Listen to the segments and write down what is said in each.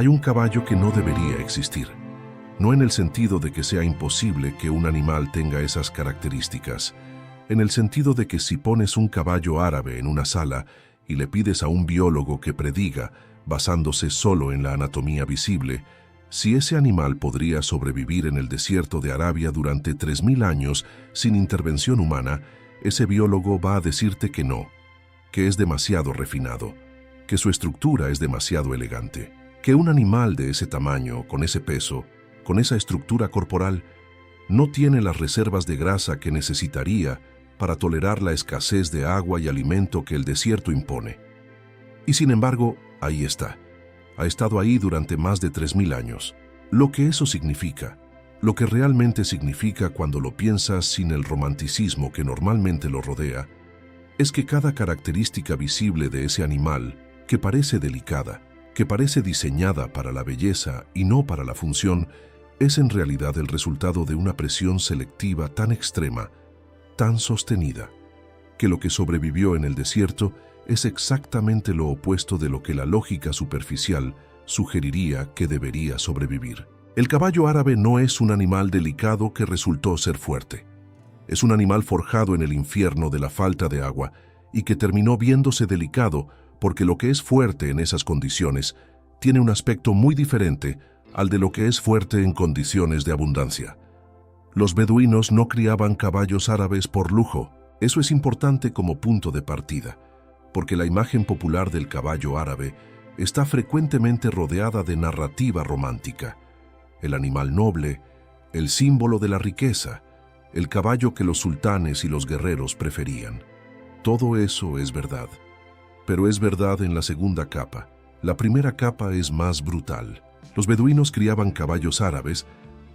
Hay un caballo que no debería existir, no en el sentido de que sea imposible que un animal tenga esas características, en el sentido de que si pones un caballo árabe en una sala y le pides a un biólogo que prediga, basándose solo en la anatomía visible, si ese animal podría sobrevivir en el desierto de Arabia durante 3000 años sin intervención humana, ese biólogo va a decirte que no, que es demasiado refinado, que su estructura es demasiado elegante, que un animal de ese tamaño, con ese peso, con esa estructura corporal, no tiene las reservas de grasa que necesitaría para tolerar la escasez de agua y alimento que el desierto impone. Y sin embargo, ahí está. Ha estado ahí durante más de 3000 años. Lo que eso significa, lo que realmente significa cuando lo piensas sin el romanticismo que normalmente lo rodea, es que cada característica visible de ese animal, que parece delicada, que parece diseñada para la belleza y no para la función, es en realidad el resultado de una presión selectiva tan extrema, tan sostenida, que lo que sobrevivió en el desierto es exactamente lo opuesto de lo que la lógica superficial sugeriría que debería sobrevivir. El caballo árabe no es un animal delicado que resultó ser fuerte. Es un animal forjado en el infierno de la falta de agua y que terminó viéndose delicado porque lo que es fuerte en esas condiciones tiene un aspecto muy diferente al de lo que es fuerte en condiciones de abundancia. Los beduinos no criaban caballos árabes por lujo. Eso es importante como punto de partida, porque la imagen popular del caballo árabe está frecuentemente rodeada de narrativa romántica. El animal noble, el símbolo de la riqueza, el caballo que los sultanes y los guerreros preferían. Todo eso es verdad, pero es verdad en la segunda capa. La primera capa es más brutal. Los beduinos criaban caballos árabes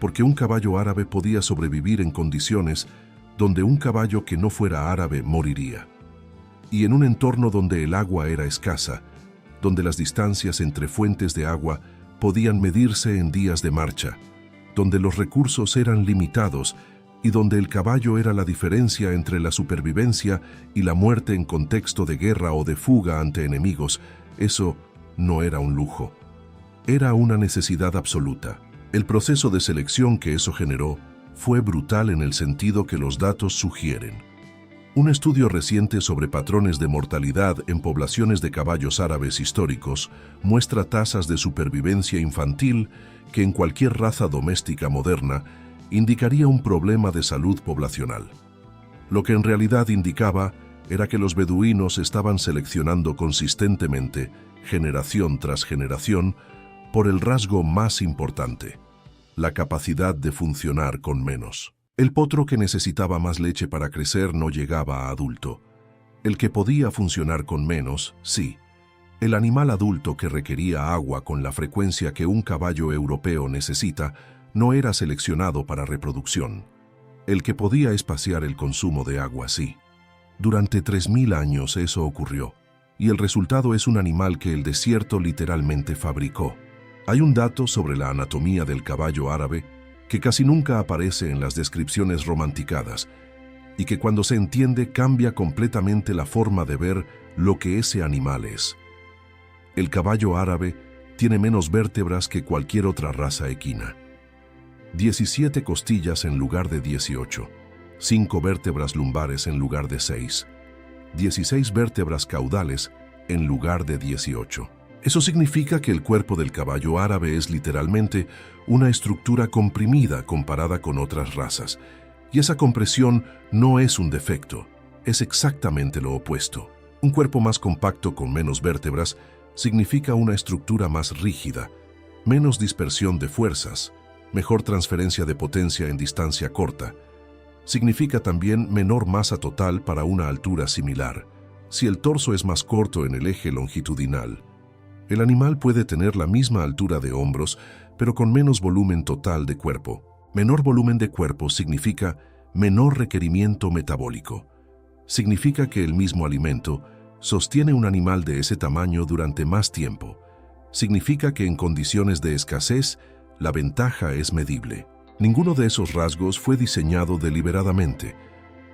porque un caballo árabe podía sobrevivir en condiciones donde un caballo que no fuera árabe moriría. Y en un entorno donde el agua era escasa, donde las distancias entre fuentes de agua podían medirse en días de marcha, donde los recursos eran limitados y donde el caballo era la diferencia entre la supervivencia y la muerte en contexto de guerra o de fuga ante enemigos, eso no era un lujo. Era una necesidad absoluta. El proceso de selección que eso generó fue brutal en el sentido que los datos sugieren. Un estudio reciente sobre patrones de mortalidad en poblaciones de caballos árabes históricos muestra tasas de supervivencia infantil que en cualquier raza doméstica moderna indicaría un problema de salud poblacional. Lo que en realidad indicaba era que los beduinos estaban seleccionando consistentemente, generación tras generación, por el rasgo más importante, la capacidad de funcionar con menos. El potro que necesitaba más leche para crecer no llegaba a adulto. El que podía funcionar con menos, sí. El animal adulto que requería agua con la frecuencia que un caballo europeo necesita no era seleccionado para reproducción. El que podía espaciar el consumo de agua, sí. Durante 3000 años eso ocurrió, y el resultado es un animal que el desierto literalmente fabricó. Hay un dato sobre la anatomía del caballo árabe que casi nunca aparece en las descripciones romanticadas y que cuando se entiende cambia completamente la forma de ver lo que ese animal es. El caballo árabe tiene menos vértebras que cualquier otra raza equina. 17 costillas en lugar de 18, 5 vértebras lumbares en lugar de 6, 16 vértebras caudales en lugar de 18. Eso significa que el cuerpo del caballo árabe es literalmente una estructura comprimida comparada con otras razas, y esa compresión no es un defecto, es exactamente lo opuesto. Un cuerpo más compacto con menos vértebras significa una estructura más rígida, menos dispersión de fuerzas, mejor transferencia de potencia en distancia corta. Significa también menor masa total para una altura similar, si el torso es más corto en el eje longitudinal. El animal puede tener la misma altura de hombros, pero con menos volumen total de cuerpo. Menor volumen de cuerpo significa menor requerimiento metabólico. Significa que el mismo alimento sostiene un animal de ese tamaño durante más tiempo. Significa que en condiciones de escasez, la ventaja es medible. Ninguno de esos rasgos fue diseñado deliberadamente.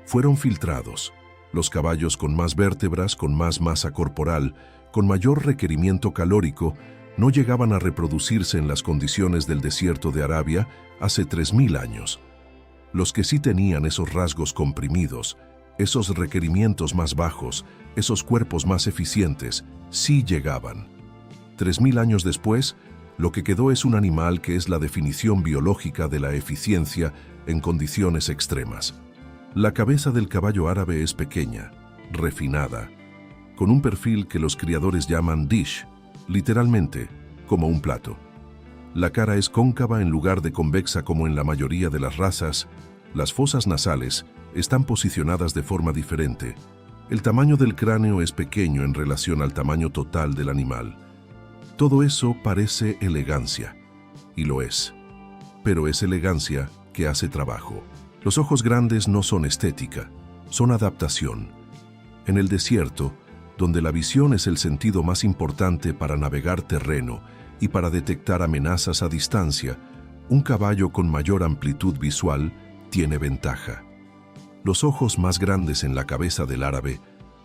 Fueron filtrados. Los caballos con más vértebras, con más masa corporal, con mayor requerimiento calórico, no llegaban a reproducirse en las condiciones del desierto de Arabia hace 3000 años. Los que sí tenían esos rasgos comprimidos, esos requerimientos más bajos, esos cuerpos más eficientes, sí llegaban. 3000 años después, lo que quedó es un animal que es la definición biológica de la eficiencia en condiciones extremas. La cabeza del caballo árabe es pequeña, refinada, con un perfil que los criadores llaman dish, literalmente, como un plato. La cara es cóncava en lugar de convexa como en la mayoría de las razas. Las fosas nasales están posicionadas de forma diferente. El tamaño del cráneo es pequeño en relación al tamaño total del animal. Todo eso parece elegancia, y lo es. Pero es elegancia que hace trabajo. Los ojos grandes no son estética, son adaptación. En el desierto, donde la visión es el sentido más importante para navegar terreno y para detectar amenazas a distancia, un caballo con mayor amplitud visual tiene ventaja. Los ojos más grandes en la cabeza del árabe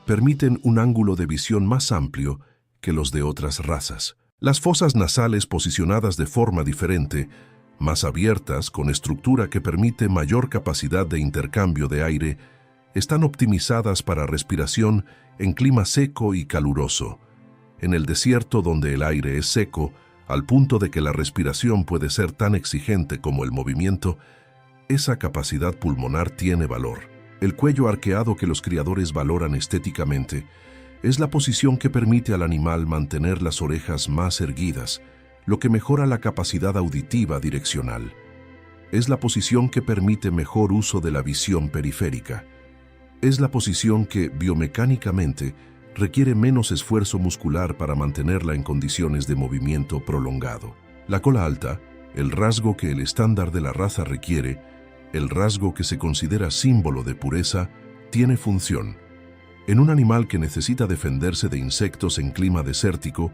permiten un ángulo de visión más amplio que los de otras razas. Las fosas nasales posicionadas de forma diferente, más abiertas, con estructura que permite mayor capacidad de intercambio de aire, están optimizadas para respiración en clima seco y caluroso. En el desierto, donde el aire es seco, al punto de que la respiración puede ser tan exigente como el movimiento, esa capacidad pulmonar tiene valor. El cuello arqueado que los criadores valoran estéticamente es la posición que permite al animal mantener las orejas más erguidas, lo que mejora la capacidad auditiva direccional. Es la posición que permite mejor uso de la visión periférica. Es la posición que, biomecánicamente, requiere menos esfuerzo muscular para mantenerla en condiciones de movimiento prolongado. La cola alta, el rasgo que el estándar de la raza requiere, el rasgo que se considera símbolo de pureza, tiene función. En un animal que necesita defenderse de insectos en clima desértico,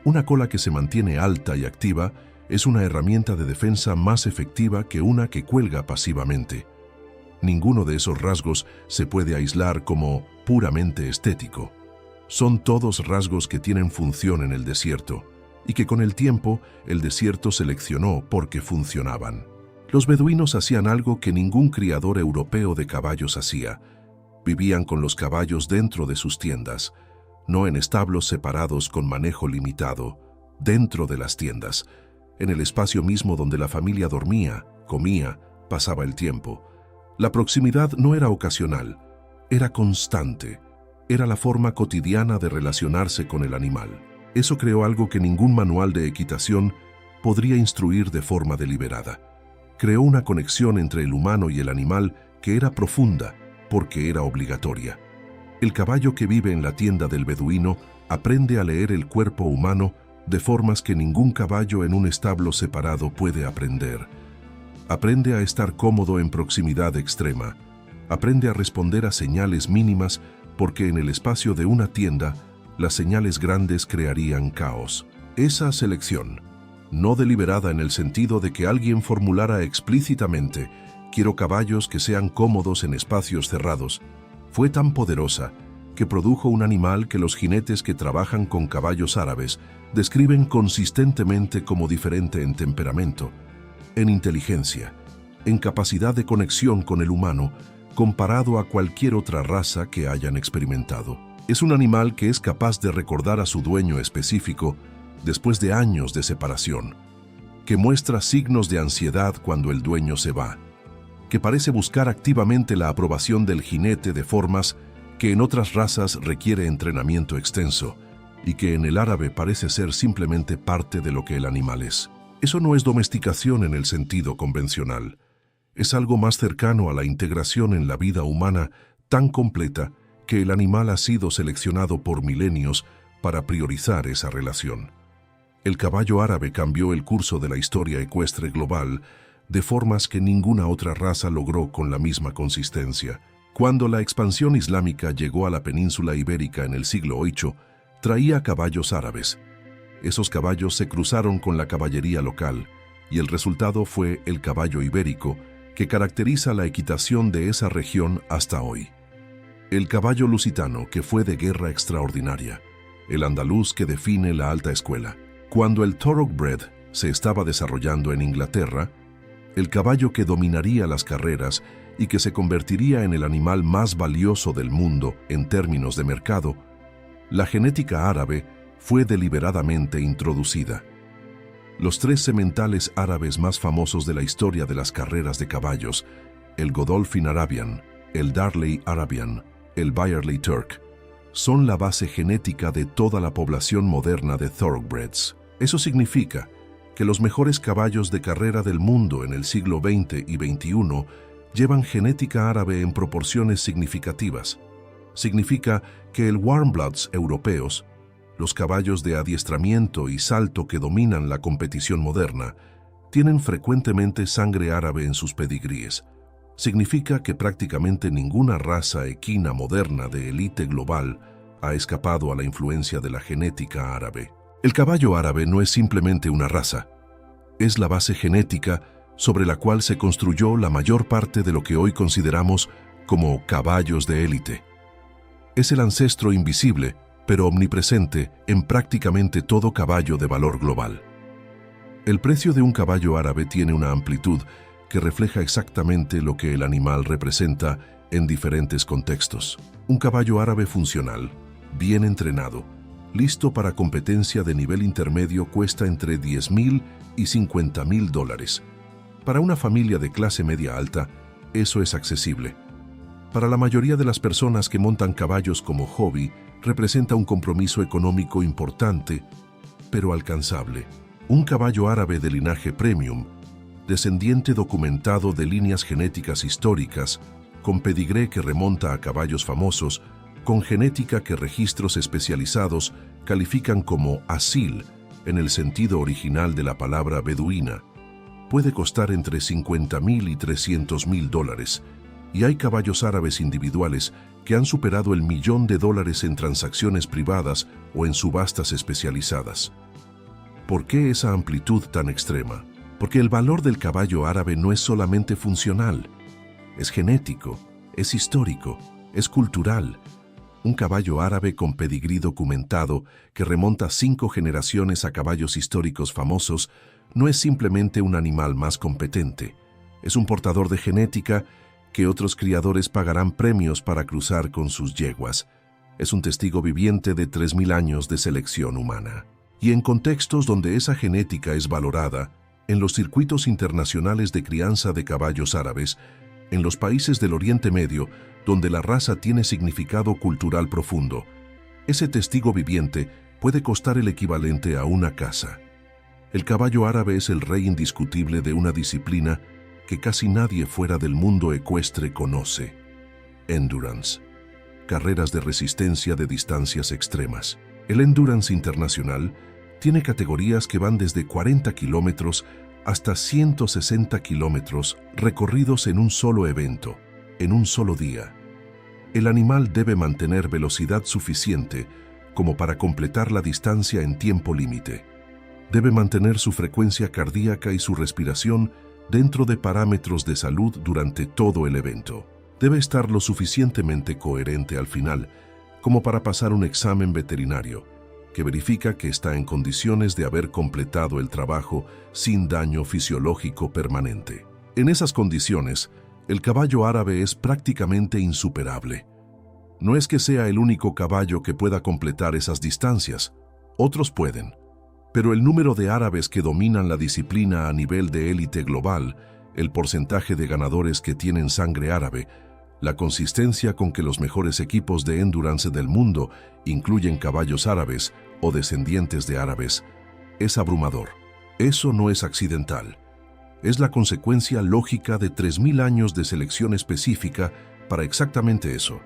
una cola que se mantiene alta y activa es una herramienta de defensa más efectiva que una que cuelga pasivamente. Ninguno de esos rasgos se puede aislar como puramente estético. Son todos rasgos que tienen función en el desierto y que con el tiempo el desierto seleccionó porque funcionaban. Los beduinos hacían algo que ningún criador europeo de caballos hacía. Vivían con los caballos dentro de sus tiendas, no en establos separados con manejo limitado, dentro de las tiendas, en el espacio mismo donde la familia dormía, comía, pasaba el tiempo. La proximidad no era ocasional, era constante, era la forma cotidiana de relacionarse con el animal. Eso creó algo que ningún manual de equitación podría instruir de forma deliberada. Creó una conexión entre el humano y el animal que era profunda, porque era obligatoria. El caballo que vive en la tienda del beduino aprende a leer el cuerpo humano de formas que ningún caballo en un establo separado puede aprender. Aprende a estar cómodo en proximidad extrema. Aprende a responder a señales mínimas porque en el espacio de una tienda las señales grandes crearían caos. Esa selección, no deliberada en el sentido de que alguien formulara explícitamente «quiero caballos que sean cómodos en espacios cerrados», fue tan poderosa que produjo un animal que los jinetes que trabajan con caballos árabes describen consistentemente como diferente en temperamento, en inteligencia, en capacidad de conexión con el humano, comparado a cualquier otra raza que hayan experimentado. Es un animal que es capaz de recordar a su dueño específico después de años de separación, que muestra signos de ansiedad cuando el dueño se va, que parece buscar activamente la aprobación del jinete de formas que en otras razas requiere entrenamiento extenso y que en el árabe parece ser simplemente parte de lo que el animal es. Eso no es domesticación en el sentido convencional. Es algo más cercano a la integración en la vida humana tan completa que el animal ha sido seleccionado por milenios para priorizar esa relación. El caballo árabe cambió el curso de la historia ecuestre global de formas que ninguna otra raza logró con la misma consistencia. Cuando la expansión islámica llegó a la península ibérica en el siglo VIII, traía caballos árabes. Esos caballos se cruzaron con la caballería local y el resultado fue el caballo ibérico, que caracteriza la equitación de esa región hasta hoy. El caballo lusitano, que fue de guerra extraordinaria. El andaluz, que define la alta escuela. Cuando el Thoroughbred se estaba desarrollando en Inglaterra, el caballo que dominaría las carreras y que se convertiría en el animal más valioso del mundo en términos de mercado, la genética árabe fue deliberadamente introducida. Los tres sementales árabes más famosos de la historia de las carreras de caballos, el Godolphin Arabian, el Darley Arabian, el Byerley Turk, son la base genética de toda la población moderna de Thoroughbreds. Eso significa que los mejores caballos de carrera del mundo en el siglo XX y XXI llevan genética árabe en proporciones significativas. Significa que el Warmbloods europeos, los caballos de adiestramiento y salto que dominan la competición moderna, tienen frecuentemente sangre árabe en sus pedigríes. Significa que prácticamente ninguna raza equina moderna de élite global ha escapado a la influencia de la genética árabe. El caballo árabe no es simplemente una raza, es la base genética sobre la cual se construyó la mayor parte de lo que hoy consideramos como caballos de élite. Es el ancestro invisible, pero omnipresente en prácticamente todo caballo de valor global. El precio de un caballo árabe tiene una amplitud que refleja exactamente lo que el animal representa en diferentes contextos. Un caballo árabe funcional, bien entrenado, listo para competencia de nivel intermedio cuesta entre $10,000 y $50,000. Para una familia de clase media alta, eso es accesible. Para la mayoría de las personas que montan caballos como hobby, representa un compromiso económico importante, pero alcanzable. Un caballo árabe de linaje premium, descendiente documentado de líneas genéticas históricas, con pedigree que remonta a caballos famosos, con genética que registros especializados califican como asil, en el sentido original de la palabra beduina, puede costar entre $50,000 y $300,000, y hay caballos árabes individuales que han superado el $1,000,000 en transacciones privadas o en subastas especializadas. ¿Por qué esa amplitud tan extrema? Porque el valor del caballo árabe no es solamente funcional, es genético, es histórico, es cultural. Un caballo árabe con pedigrí documentado que remonta 5 generaciones a caballos históricos famosos no es simplemente un animal más competente, es un portador de genética que otros criadores pagarán premios para cruzar con sus yeguas. Es un testigo viviente de 3,000 años de selección humana. Y en contextos donde esa genética es valorada, en los circuitos internacionales de crianza de caballos árabes, en los países del Oriente Medio, donde la raza tiene significado cultural profundo, ese testigo viviente puede costar el equivalente a una casa. El caballo árabe es el rey indiscutible de una disciplina que casi nadie fuera del mundo ecuestre conoce: endurance, carreras de resistencia de distancias extremas. El endurance internacional tiene categorías que van desde 40 kilómetros hasta 160 kilómetros recorridos en un solo evento, en un solo día. El animal debe mantener velocidad suficiente como para completar la distancia en tiempo límite. Debe mantener su frecuencia cardíaca y su respiración dentro de parámetros de salud durante todo el evento. Debe estar lo suficientemente coherente al final como para pasar un examen veterinario que verifica que está en condiciones de haber completado el trabajo sin daño fisiológico permanente. En esas condiciones, el caballo árabe es prácticamente insuperable. No es que sea el único caballo que pueda completar esas distancias, otros pueden, pero el número de árabes que dominan la disciplina a nivel de élite global, el porcentaje de ganadores que tienen sangre árabe, la consistencia con que los mejores equipos de endurance del mundo incluyen caballos árabes o descendientes de árabes, es abrumador. Eso no es accidental. Es la consecuencia lógica de 3,000 años de selección específica para exactamente eso: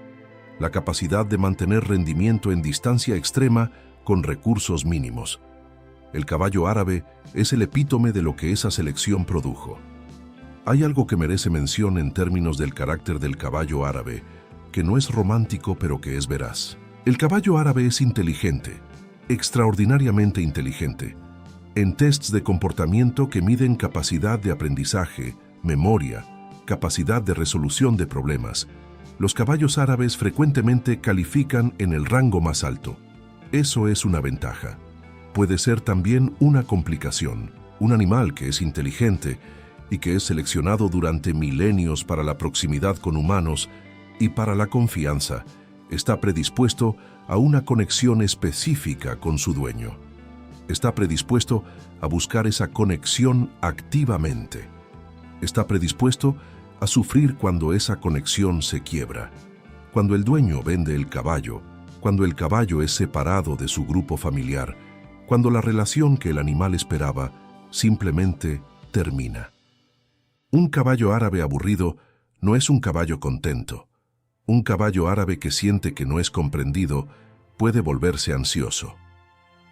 la capacidad de mantener rendimiento en distancia extrema con recursos mínimos. El caballo árabe es el epítome de lo que esa selección produjo. Hay algo que merece mención en términos del carácter del caballo árabe, que no es romántico pero que es veraz. El caballo árabe es inteligente, extraordinariamente inteligente, en tests de comportamiento que miden capacidad de aprendizaje, memoria, capacidad de resolución de problemas. Los caballos árabes frecuentemente califican en el rango más alto. Eso es una ventaja. puede ser también una complicación. Un animal que es inteligente y que es seleccionado durante milenios para la proximidad con humanos y para la confianza, está predispuesto a una conexión específica con su dueño. Está predispuesto a buscar esa conexión activamente. Está predispuesto a sufrir cuando esa conexión se quiebra. Cuando el dueño vende el caballo, cuando el caballo es separado de su grupo familiar, cuando la relación que el animal esperaba simplemente termina. Un caballo árabe aburrido no es un caballo contento. Un caballo árabe que siente que no es comprendido puede volverse ansioso.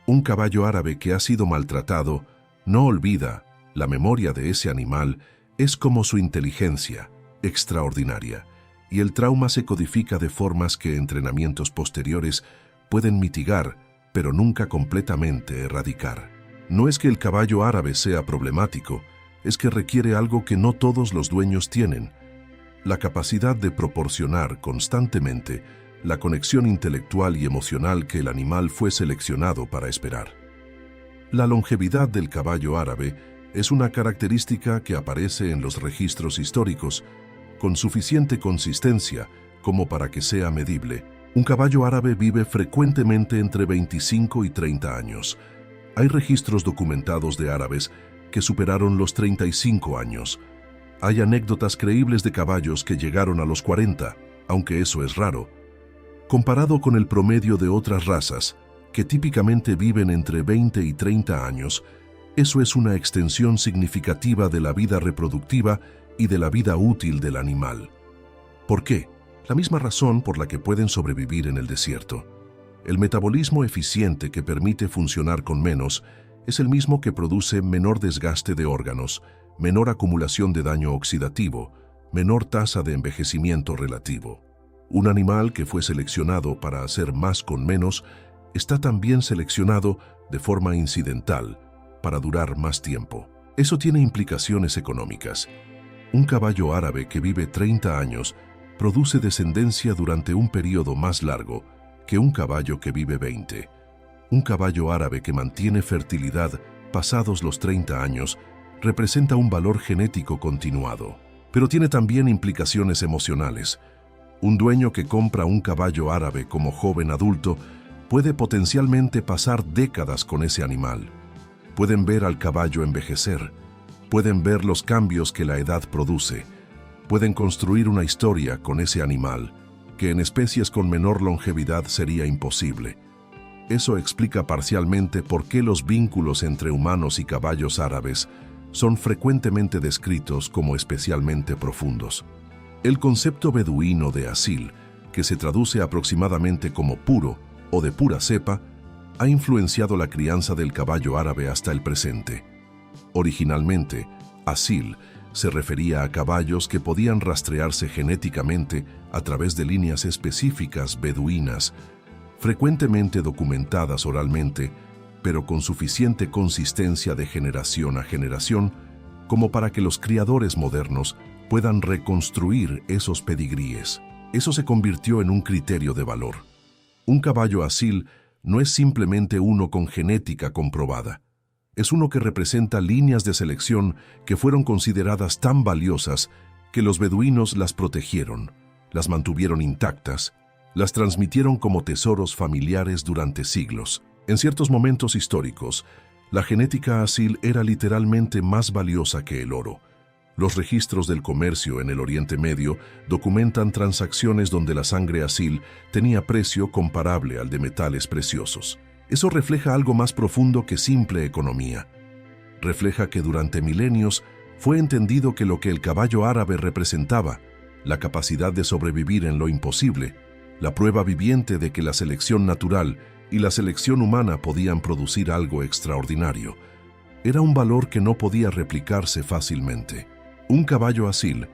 Un caballo árabe que ha sido maltratado no olvida. La memoria de ese animal es como su inteligencia, extraordinaria, y el trauma se codifica de formas que entrenamientos posteriores pueden mitigar, pero nunca completamente erradicar. No es que el caballo árabe sea problemático, es que requiere algo que no todos los dueños tienen: la capacidad de proporcionar constantemente la conexión intelectual y emocional que el animal fue seleccionado para esperar. La longevidad del caballo árabe es una característica que aparece en los registros históricos con suficiente consistencia como para que sea medible. Un caballo árabe vive frecuentemente entre 25 y 30 años. Hay registros documentados de árabes que superaron los 35 años. Hay anécdotas creíbles de caballos que llegaron a los 40, aunque eso es raro. Comparado con el promedio de otras razas, que típicamente viven entre 20 y 30 años, eso es una extensión significativa de la vida reproductiva y de la vida útil del animal. ¿Por qué? La misma razón por la que pueden sobrevivir en el desierto. El metabolismo eficiente que permite funcionar con menos es el mismo que produce menor desgaste de órganos, menor acumulación de daño oxidativo, menor tasa de envejecimiento relativo. Un animal que fue seleccionado para hacer más con menos está también seleccionado de forma incidental para durar más tiempo. Eso tiene implicaciones económicas. Un caballo árabe que vive 30 años produce descendencia durante un periodo más largo que un caballo que vive 20. Un caballo árabe que mantiene fertilidad pasados los 30 años representa un valor genético continuado, pero tiene también implicaciones emocionales. Un dueño que compra un caballo árabe como joven adulto puede potencialmente pasar décadas con ese animal. Pueden ver al caballo envejecer, pueden ver los cambios que la edad produce, pueden construir una historia con ese animal, que en especies con menor longevidad sería imposible. Eso explica parcialmente por qué los vínculos entre humanos y caballos árabes son frecuentemente descritos como especialmente profundos. El concepto beduino de asil, que se traduce aproximadamente como puro o de pura cepa, ha influenciado la crianza del caballo árabe hasta el presente. Originalmente, asil se refería a caballos que podían rastrearse genéticamente a través de líneas específicas beduinas, frecuentemente documentadas oralmente, pero con suficiente consistencia de generación a generación como para que los criadores modernos puedan reconstruir esos pedigríes. Eso se convirtió en un criterio de valor. Un caballo asil no es simplemente uno con genética comprobada. Es uno que representa líneas de selección que fueron consideradas tan valiosas que los beduinos las protegieron, las mantuvieron intactas, las transmitieron como tesoros familiares durante siglos. En ciertos momentos históricos, la genética asil era literalmente más valiosa que el oro. Los registros del comercio en el Oriente Medio documentan transacciones donde la sangre asil tenía precio comparable al de metales preciosos. Eso refleja algo más profundo que simple economía. Refleja que durante milenios fue entendido que lo que el caballo árabe representaba, la capacidad de sobrevivir en lo imposible, la prueba viviente de que la selección natural y la selección humana podían producir algo extraordinario, era un valor que no podía replicarse fácilmente. Un caballo asil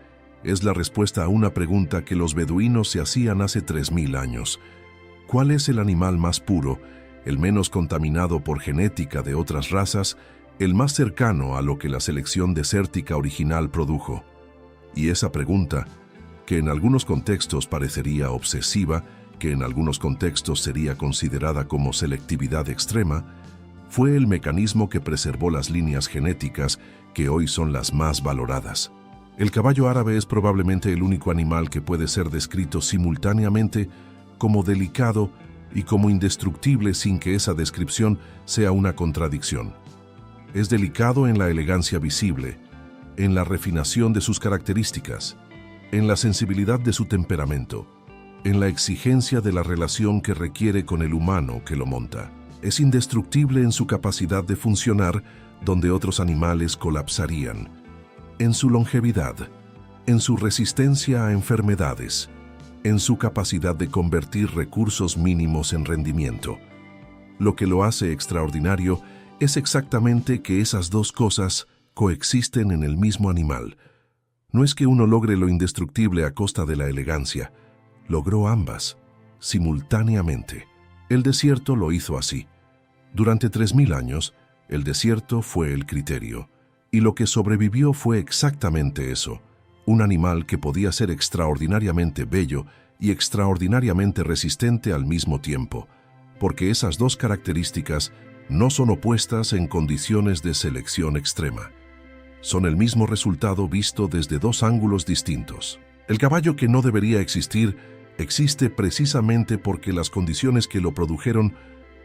es la respuesta a una pregunta que los beduinos se hacían hace 3000 años. ¿Cuál es el animal más puro, el menos contaminado por genética de otras razas, el más cercano a lo que la selección desértica original produjo? Y esa pregunta, que en algunos contextos parecería obsesiva, que en algunos contextos sería considerada como selectividad extrema, Fue el mecanismo que preservó las líneas genéticas que hoy son las más valoradas. El caballo árabe es probablemente el único animal que puede ser descrito simultáneamente como delicado y como indestructible sin que esa descripción sea una contradicción. Es delicado en la elegancia visible, en la refinación de sus características, en la sensibilidad de su temperamento, en la exigencia de la relación que requiere con el humano que lo monta. Es indestructible en su capacidad de funcionar donde otros animales colapsarían, en su longevidad, en su resistencia a enfermedades, en su capacidad de convertir recursos mínimos en rendimiento. Lo que lo hace extraordinario es exactamente que esas dos cosas coexisten en el mismo animal. No es que uno logre lo indestructible a costa de la elegancia, logró ambas, simultáneamente. El desierto lo hizo así. Durante 3000 años, el desierto fue el criterio, y lo que sobrevivió fue exactamente eso, un animal que podía ser extraordinariamente bello y extraordinariamente resistente al mismo tiempo, porque esas dos características no son opuestas en condiciones de selección extrema. Son el mismo resultado visto desde dos ángulos distintos. El caballo que no debería existir existe precisamente porque las condiciones que lo produjeron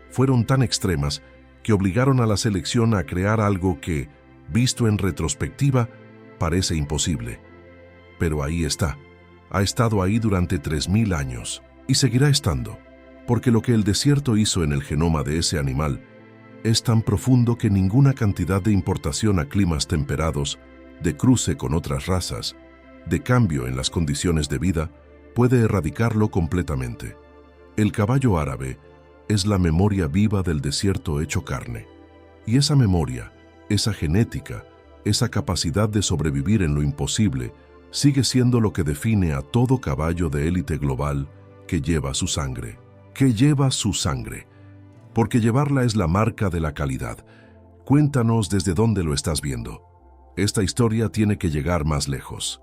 fueron tan extremas que obligaron a la selección a crear algo que, visto en retrospectiva, parece imposible. Pero ahí está. Ha estado ahí durante 3000 años y seguirá estando, porque lo que el desierto hizo en el genoma de ese animal es tan profundo que ninguna cantidad de importación a climas temperados, de cruce con otras razas, de cambio en las condiciones de vida, puede erradicarlo completamente. El caballo árabe es la memoria viva del desierto hecho carne. Y esa memoria, esa genética, esa capacidad de sobrevivir en lo imposible, sigue siendo lo que define a todo caballo de élite global que lleva su sangre. Que lleva su sangre. Porque llevarla es la marca de la calidad. Cuéntanos desde dónde lo estás viendo. Esta historia tiene que llegar más lejos.